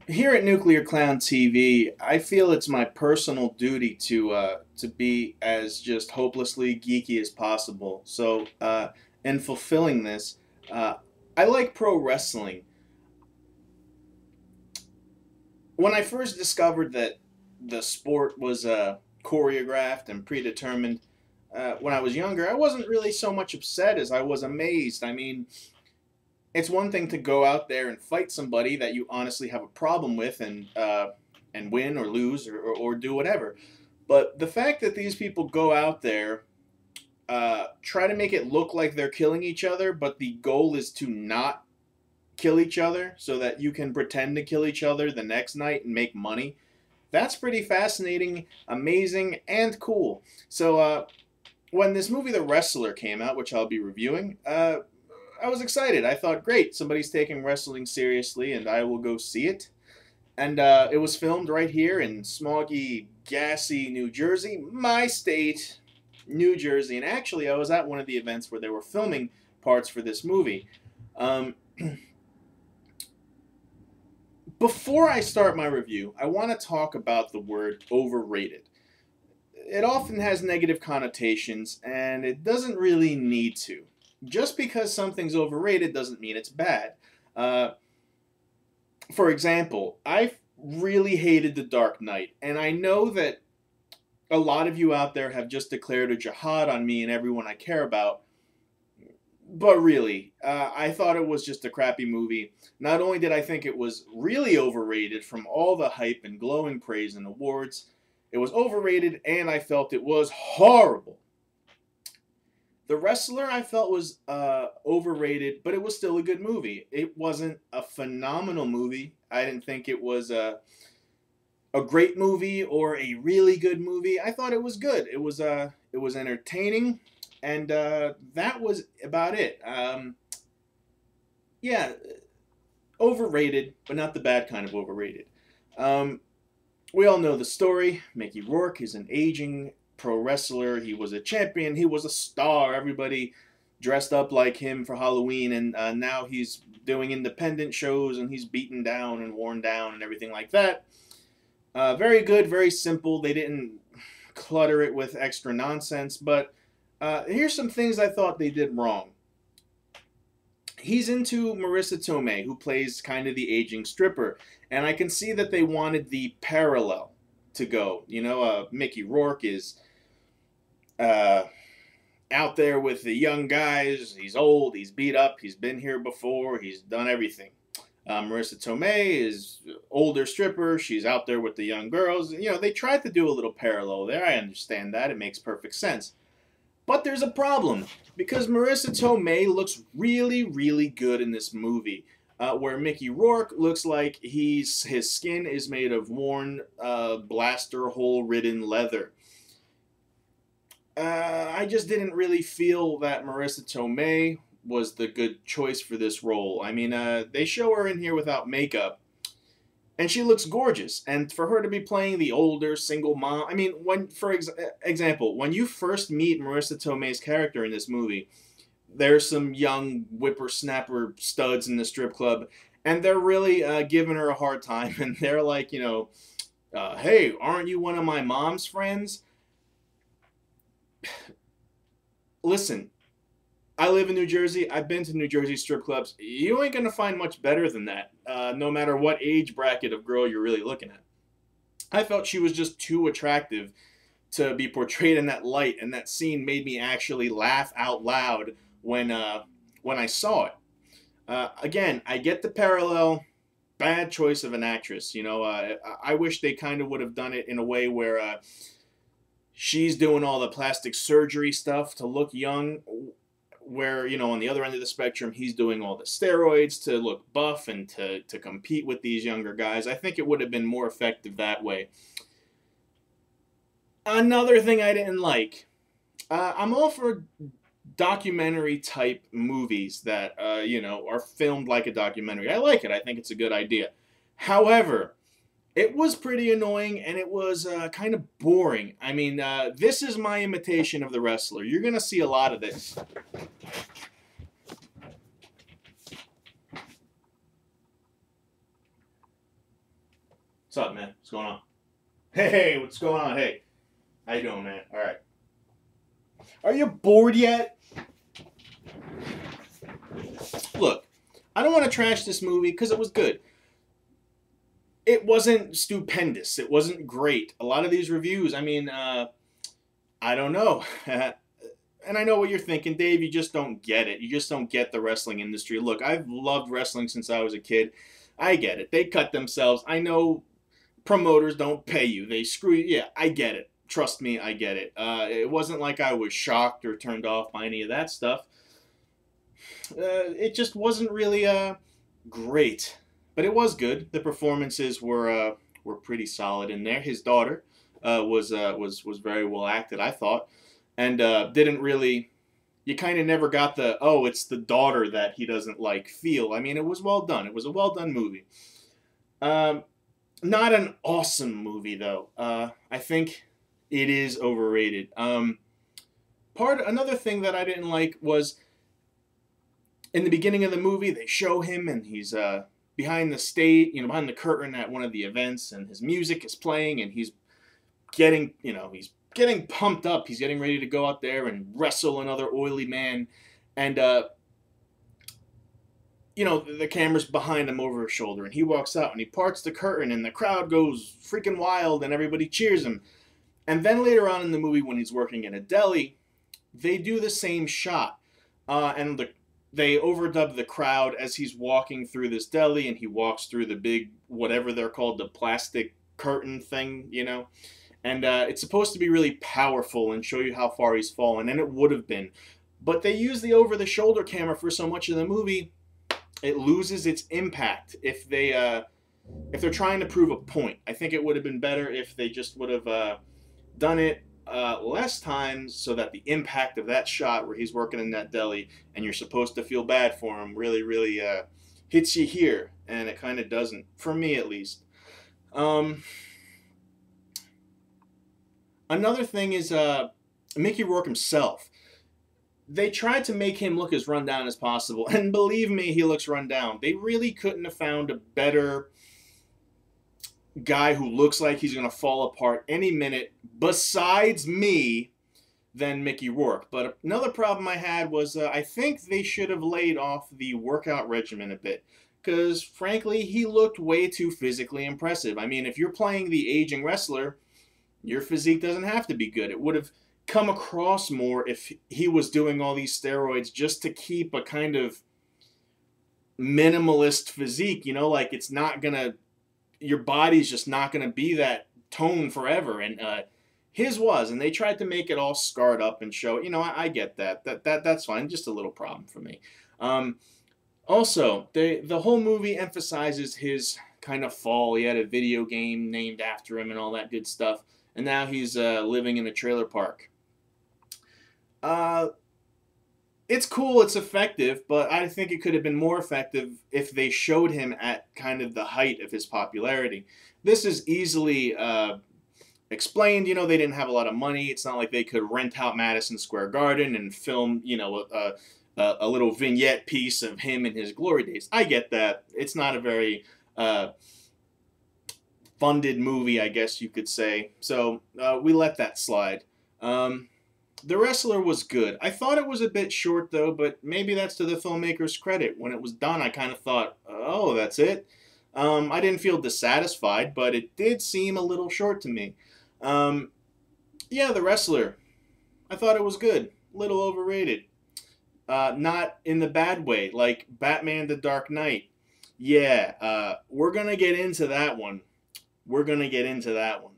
Here at Nuclear Clown TV, I feel it's my personal duty to be as just hopelessly geeky as possible. In fulfilling this, uh, I like pro wrestling. When I first discovered that the sport was choreographed and predetermined, when I was younger, I wasn't really so much upset as I was amazed. I mean, it's one thing to go out there and fight somebody that you honestly have a problem with and win or lose or do whatever. But the fact that these people go out there, try to make it look like they're killing each other, but the goal is to not kill each other so that you can pretend to kill each other the next night and make money. That's pretty fascinating, amazing, and cool. When this movie The Wrestler came out, which I'll be reviewing, I was excited. I thought, great, somebody's taking wrestling seriously, and I will go see it. And it was filmed right here in smoggy, gassy New Jersey, my state, New Jersey. And actually, I was at one of the events where they were filming parts for this movie. Um, Before I start my review, I want to talk about the word overrated. It often has negative connotations, and it doesn't really need to. Just because something's overrated doesn't mean it's bad. Uh, for example, I really hated The Dark Knight, and I know that a lot of you out there have just declared a jihad on me and everyone I care about. But really, I thought it was just a crappy movie. Not only did I think it was really overrated from all the hype and glowing praise and awards, it was overrated and I felt it was horrible. The Wrestler I felt was overrated, but it was still a good movie. It wasn't a phenomenal movie. I didn't think it was a great movie or a really good movie. I thought it was good. It was entertaining, and that was about it. Yeah, overrated, but not the bad kind of overrated. Um, we all know the story. Mickey Rourke is an aging pro wrestler. He was a champion. He was a star. Everybody dressed up like him for Halloween, and now he's doing independent shows and he's beaten down and worn down and everything like that. Very good, very simple. They didn't clutter it with extra nonsense, but here's some things I thought they did wrong. He's into Marissa Tomei, who plays kind of the aging stripper, and I can see that they wanted the parallel to go. Mickey Rourke is uh, out there with the young guys. He's old, he's beat up, he's been here before, he's done everything. Marissa Tomei is older stripper. She's out there with the young girls. They tried to do a little parallel there. I understand that. It makes perfect sense. But there's a problem because Marissa Tomei looks really, really good in this movie. Where Mickey Rourke looks like his skin is made of worn blaster hole ridden leather. I just didn't really feel that Marissa Tomei was the good choice for this role. I mean, they show her in here without makeup, and she looks gorgeous. And for her to be playing the older single mom, I mean, example, when you first meet Marissa Tomei's character in this movie, there's some young whippersnapper studs in the strip club, and they're really giving her a hard time, and they're like, hey, aren't you one of my mom's friends? Listen, I live in New Jersey. I've been to New Jersey strip clubs. You ain't gonna find much better than that, no matter what age bracket of girl you're really looking at. I felt she was just too attractive to be portrayed in that light, and that scene made me actually laugh out loud when I saw it. Again, I get the parallel. Bad choice of an actress. I wish they kind of would have done it in a way where she's doing all the plastic surgery stuff to look young, where on the other end of the spectrum he's doing all the steroids to look buff and to compete with these younger guys. I think it would have been more effective that way. Another thing I didn't like, I'm all for documentary type movies that are filmed like a documentary. I like it. I think it's a good idea. However, it was pretty annoying and it was kind of boring. I mean, this is my imitation of The Wrestler. You're gonna see a lot of this. What's up, man? What's going on? Hey, what's going on? Hey, how you doing, man? All right. Are you bored yet? Look, I don't want to trash this movie because it was good. It wasn't stupendous. It wasn't great. A lot of these reviews, I mean, I don't know. And I know what you're thinking, Dave. You just don't get it. You just don't get the wrestling industry. Look, I've loved wrestling since I was a kid. I get it. They cut themselves. I know promoters don't pay you. They screw you. Yeah, I get it. Trust me, I get it. It wasn't like I was shocked or turned off by any of that stuff. It just wasn't really great, but it was good. The performances were pretty solid in there. His daughter was very well acted, I thought, and didn't really. You kind of never got the, oh, it's the daughter that he doesn't like feel. I mean, it was well done. It was a well done movie. Not an awesome movie though. I think it is overrated. Another thing that I didn't like was in the beginning of the movie they show him and he's behind the stage, behind the curtain at one of the events, and his music is playing and he's getting pumped up. He's getting ready to go out there and wrestle another oily man, and the camera's behind him over his shoulder, and he walks out and he parts the curtain and the crowd goes freaking wild and everybody cheers him. And then later on in the movie, when he's working in a deli, they do the same shot, and they overdub the crowd as he's walking through this deli, and he walks through the big, whatever they're called, the plastic curtain thing, and it's supposed to be really powerful and show you how far he's fallen, and it would have been. But they use the over-the-shoulder camera for so much of the movie, it loses its impact if they're trying to prove a point. I think it would have been better if they just would have done it less times, so that the impact of that shot where he's working in that deli and you're supposed to feel bad for him really, really hits you here, and it kind of doesn't, for me at least. Another thing is Mickey Rourke himself. They tried to make him look as run down as possible, and believe me, he looks run down. They really couldn't have found a better guy who looks like he's going to fall apart any minute besides me than Mickey Rourke. But another problem I had was I think they should have laid off the workout regimen a bit, because frankly he looked way too physically impressive. I mean, if you're playing the aging wrestler, your physique doesn't have to be good. It would have come across more if he was doing all these steroids just to keep a kind of minimalist physique, like it's not gonna, your body's just not gonna be that tone forever, and his was, and they tried to make it all scarred up and show, I get that's fine, just a little problem for me. Also, the whole movie emphasizes his kind of fall. He had a video game named after him and all that good stuff, and now he's living in a trailer park. It's cool, it's effective, but I think it could have been more effective if they showed him at kind of the height of his popularity. This is easily explained. They didn't have a lot of money. It's not like they could rent out Madison Square Garden and film, a little vignette piece of him in his glory days. I get that. It's not a very funded movie, I guess you could say. So we let that slide. The wrestler was good. I thought it was a bit short, though, but maybe that's to the filmmaker's credit. When it was done, I kind of thought, oh, that's it? I didn't feel dissatisfied, but it did seem a little short to me. Yeah, the wrestler. I thought it was good. A little overrated. Not in the bad way, like Batman the Dark Knight. Yeah, we're going to get into that one. We're going to get into that one.